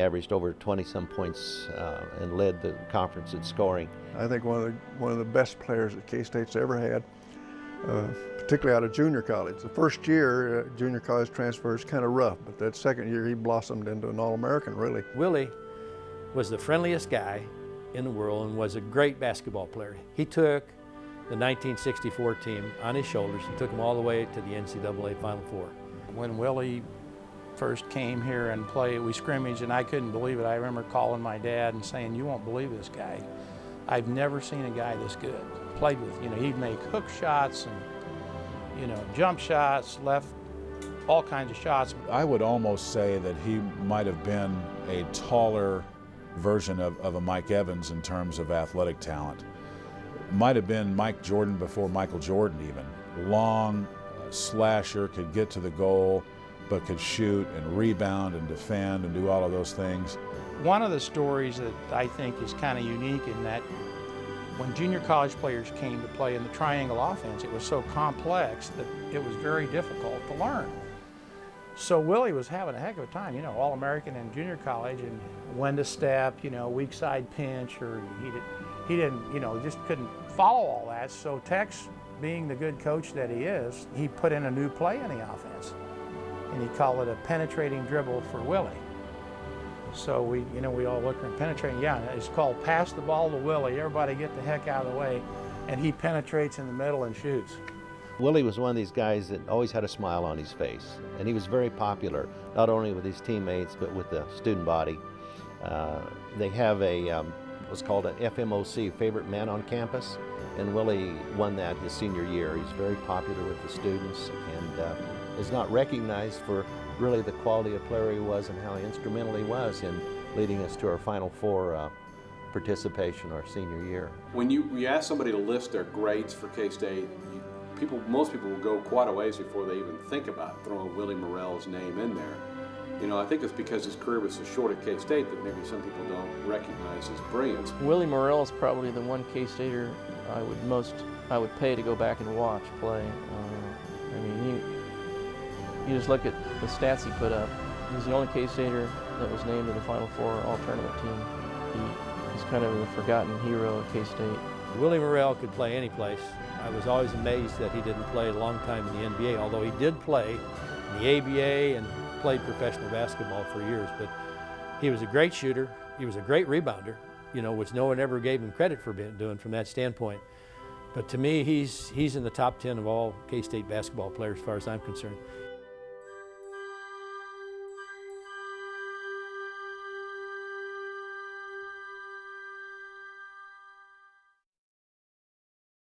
Averaged over 20-some points and led the conference in scoring. I think one of the best players that K-State's ever had, particularly out of junior college. The first year, junior college transfer is kind of rough, but that second year he blossomed into an All-American, really. Willie was the friendliest guy in the world and was a great basketball player. He took the 1964 team on his shoulders and took them all the way to the NCAA Final Four. When Willie first came here and played, we scrimmaged, and I couldn't believe it. I remember calling my dad and saying, "You won't believe this guy. I've never seen a guy this good." Played with, he'd make hook shots and, jump shots, left, all kinds of shots. I would almost say that he might have been a taller version of a Mike Evans in terms of athletic talent. Might have been Mike Jordan before Michael Jordan even. Long slasher, could get to the goal, but could shoot and rebound and defend and do all of those things. One of the stories that I think is kind of unique in that when junior college players came to play in the triangle offense, it was so complex that it was very difficult to learn. So Willie was having a heck of a time, All-American in junior college, and when to step, weak side pinch, or he didn't, just couldn't follow all that. So Tex, being the good coach that he is, he put in a new play in the offense. And he called it a penetrating dribble for Willie. So we all looked at penetrating. Yeah, it's called pass the ball to Willie. Everybody get the heck out of the way. And he penetrates in the middle and shoots. Willie was one of these guys that always had a smile on his face. And he was very popular, not only with his teammates, but with the student body. They have what's called an FMOC, Favorite Man on Campus. And Willie won that his senior year. He's very popular with the students and is not recognized for really the quality of player he was and how instrumental he was in leading us to our Final Four participation our senior year. When you ask somebody to list their grades for K-State, most people will go quite a ways before they even think about throwing Willie Morrell's name in there. I think it's because his career was so short at K-State that maybe some people don't recognize his brilliance. Willie Morrell is probably the one K-Stater I would pay to go back and watch play. You just look at the stats he put up. He's the only K-Stater that was named to the Final Four All-Tournament team. He's kind of the forgotten hero of K-State. Willie Morrell could play any place. I was always amazed that he didn't play a long time in the NBA, although he did play in the ABA and played professional basketball for years. But he was a great shooter. He was a great rebounder, which no one ever gave him credit for doing from that standpoint. But to me, he's in the top 10 of all K-State basketball players as far as I'm concerned.